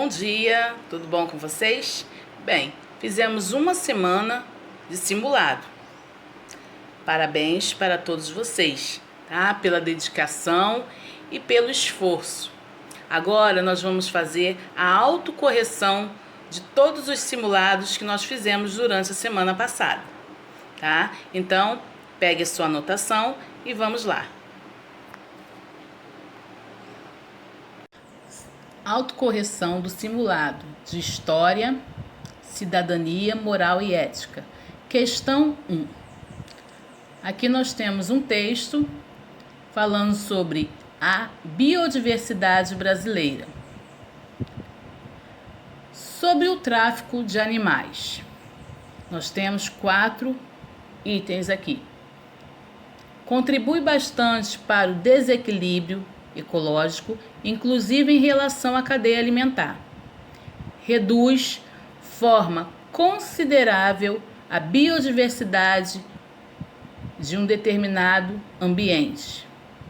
Bom dia, tudo bom com vocês? Bem, fizemos uma semana de simulado. Parabéns para todos vocês, tá? Pela dedicação e pelo esforço. Agora nós vamos fazer a autocorreção de todos os simulados que nós fizemos durante a semana passada, tá? Então, pegue a sua anotação e vamos lá. Autocorreção do simulado de História, Cidadania, Moral e Ética. Questão 1. Aqui nós temos um texto falando sobre a biodiversidade brasileira. Sobre o tráfico de animais. Nós temos 4 itens aqui. Contribui bastante para o desequilíbrio ecológico, inclusive em relação à cadeia alimentar. Reduz forma considerável a biodiversidade de um determinado ambiente.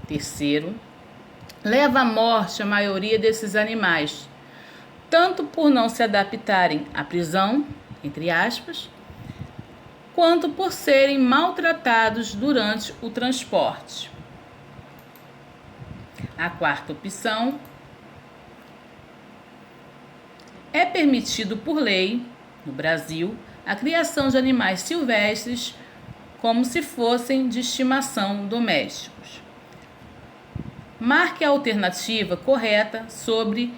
Terceiro, leva à morte a maioria desses animais, tanto por não se adaptarem à prisão, entre aspas, quanto por serem maltratados durante o transporte. A quarta opção: é permitido por lei, no Brasil, a criação de animais silvestres como se fossem de estimação domésticos. Marque a alternativa correta sobre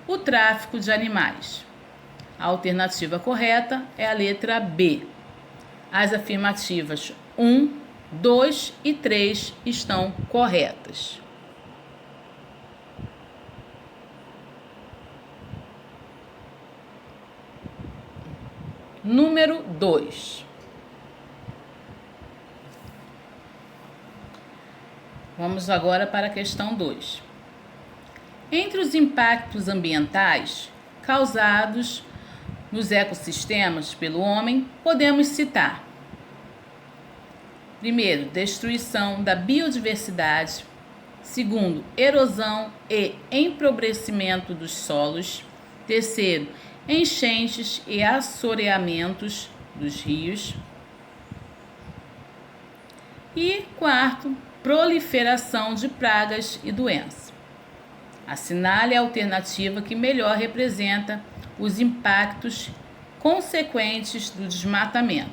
o tráfico de animais. A alternativa correta é a letra B. As afirmativas 1, 2 e 3 estão corretas. Número 2. Vamos agora para a questão 2. Entre os impactos ambientais causados nos ecossistemas pelo homem, podemos citar: primeiro, destruição da biodiversidade; segundo, erosão e empobrecimento dos solos; terceiro, enchentes e assoreamentos dos rios; e quarto, proliferação de pragas e doenças. Assinale a alternativa que melhor representa os impactos consequentes do desmatamento.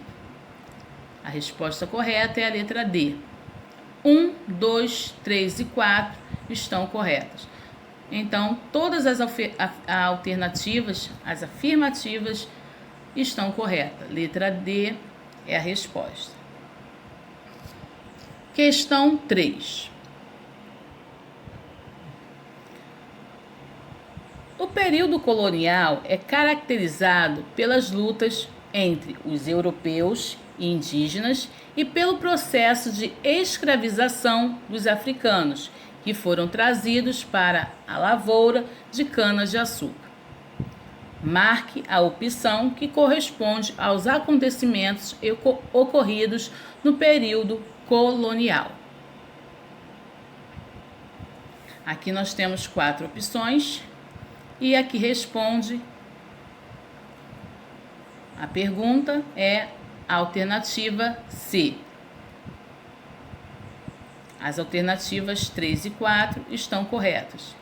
A resposta correta é a letra D. 1, 2, 3 e 4 estão corretas. Então, todas as alternativas, as afirmativas, estão corretas. Letra D é a resposta. Questão 3. O período colonial é caracterizado pelas lutas entre os europeus e indígenas e pelo processo de escravização dos africanos, que foram trazidos para a lavoura de cana-de-açúcar. Marque a opção que corresponde aos acontecimentos ocorridos no período colonial. Aqui nós temos 4 opções e aqui responde a pergunta é a alternativa C. As alternativas 3 e 4 estão corretas.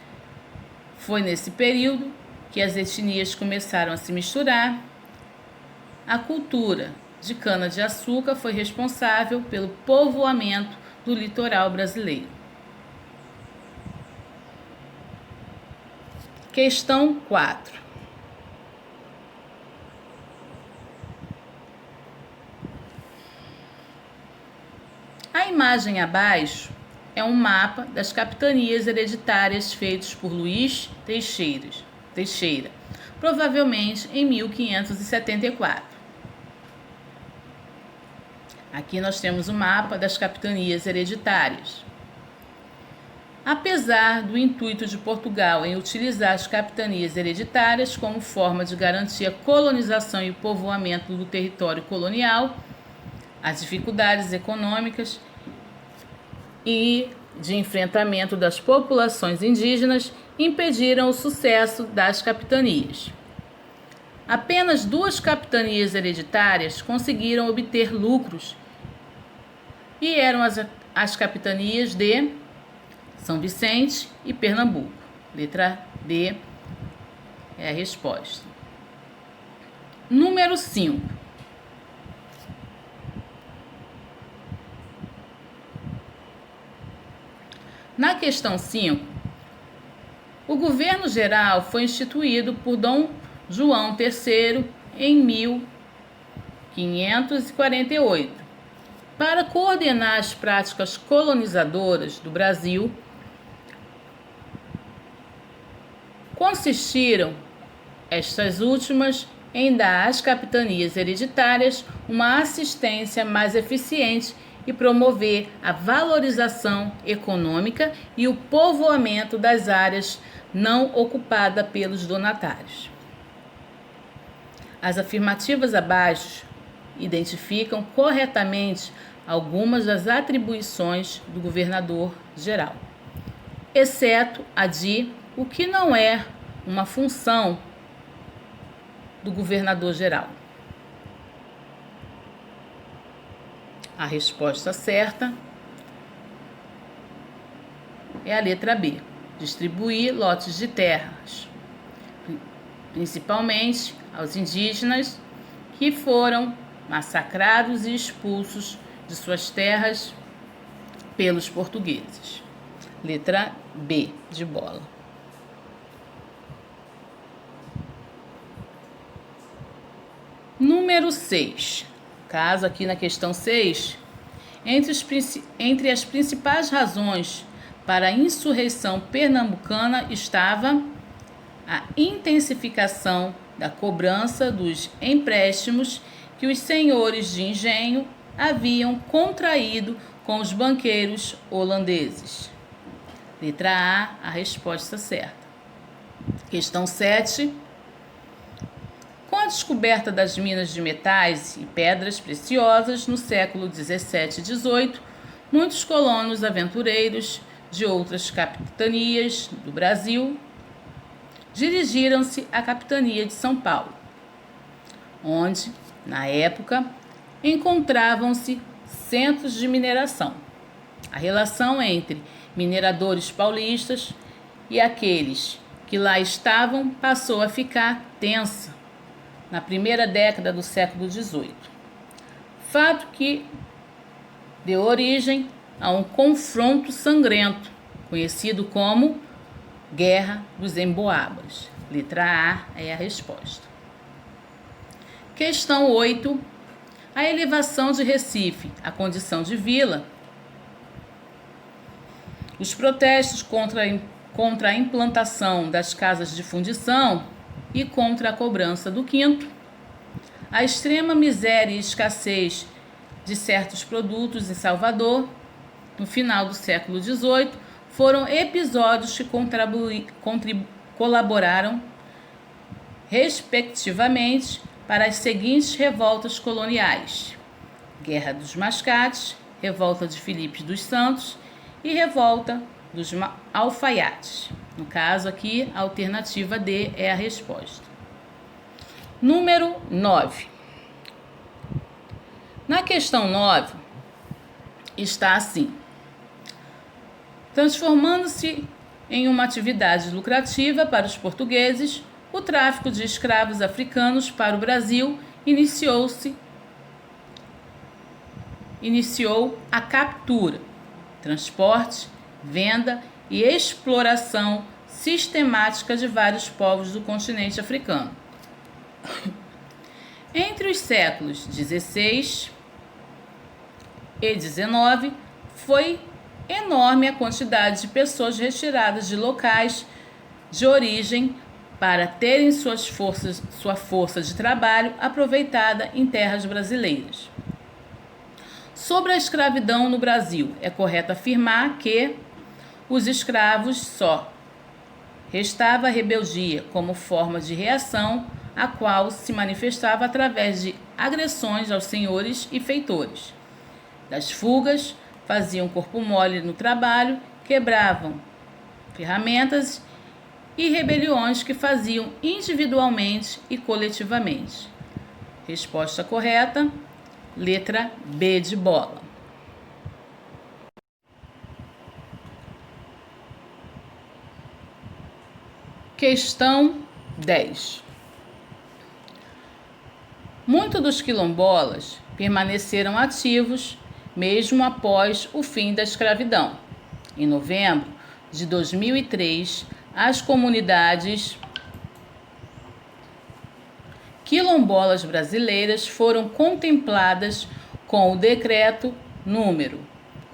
Foi nesse período que as etnias começaram a se misturar. A cultura de cana-de-açúcar foi responsável pelo povoamento do litoral brasileiro. Questão 4. A imagem abaixo é um mapa das capitanias hereditárias feitos por Luiz Teixeira, provavelmente em 1574. Aqui nós temos o mapa das capitanias hereditárias. Apesar do intuito de Portugal em utilizar as capitanias hereditárias como forma de garantir a colonização e o povoamento do território colonial, as dificuldades econômicas e de enfrentamento das populações indígenas impediram o sucesso das capitanias. Apenas 2 capitanias hereditárias conseguiram obter lucros e eram as capitanias de São Vicente e Pernambuco. Letra B é a resposta. Número 5. Na questão 5, o governo geral foi instituído por Dom João III em 1548. Para coordenar as práticas colonizadoras do Brasil, consistiram estas últimas em dar às capitanias hereditárias uma assistência mais eficiente e promover a valorização econômica e o povoamento das áreas não ocupadas pelos donatários. As afirmativas abaixo identificam corretamente algumas das atribuições do governador-geral, exceto a de o que não é uma função do governador-geral. A resposta certa é a letra B: distribuir lotes de terras, principalmente aos indígenas que foram massacrados e expulsos de suas terras pelos portugueses. Letra B de bola. Número 6. Caso aqui na questão 6, entre as principais razões para a insurreição pernambucana estava a intensificação da cobrança dos empréstimos que os senhores de engenho haviam contraído com os banqueiros holandeses. Letra A resposta certa. Questão 7. Com a descoberta das minas de metais e pedras preciosas no século 17 e 18, muitos colonos aventureiros de outras capitanias do Brasil dirigiram-se à capitania de São Paulo, onde, na época, encontravam-se centros de mineração. A relação entre mineradores paulistas e aqueles que lá estavam passou a ficar tensa na primeira década do século XVIII, fato que deu origem a um confronto sangrento, conhecido como Guerra dos Emboabas. Letra A é a resposta. Questão 8. A elevação de Recife à condição de vila. Os protestos contra a implantação das casas de fundição e contra a cobrança do quinto, a extrema miséria e escassez de certos produtos em Salvador, no final do século XVIII, foram episódios que colaboraram, respectivamente, para as seguintes revoltas coloniais: Guerra dos Mascates, Revolta de Filipe dos Santos e Revolta dos Alfaiates. No caso aqui, a alternativa D é a resposta. Número 9. Na questão 9, está assim: transformando-se em uma atividade lucrativa para os portugueses, o tráfico de escravos africanos para o Brasil iniciou a captura, transporte, venda e exploração sistemática de vários povos do continente africano. Entre os séculos XVI e XIX, foi enorme a quantidade de pessoas retiradas de locais de origem para terem sua força de trabalho aproveitada em terras brasileiras. Sobre a escravidão no Brasil, é correto afirmar que os escravos só restava a rebeldia como forma de reação, a qual se manifestava através de agressões aos senhores e feitores. Das fugas, faziam corpo mole no trabalho, quebravam ferramentas e rebeliões que faziam individualmente e coletivamente. Resposta correta, letra B de bola. Questão 10. Muitos dos quilombolas permaneceram ativos mesmo após o fim da escravidão. Em novembro de 2003, as comunidades quilombolas brasileiras foram contempladas com o decreto número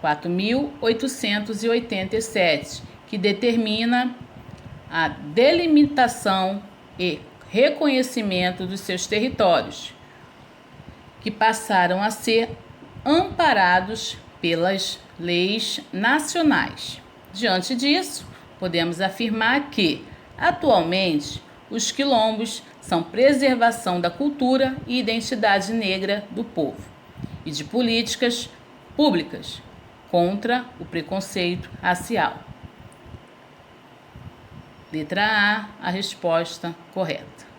4.887, que determina a delimitação e reconhecimento dos seus territórios, que passaram a ser amparados pelas leis nacionais. Diante disso, podemos afirmar que, atualmente, os quilombos são preservação da cultura e identidade negra do povo e de políticas públicas contra o preconceito racial. Letra A, a resposta correta.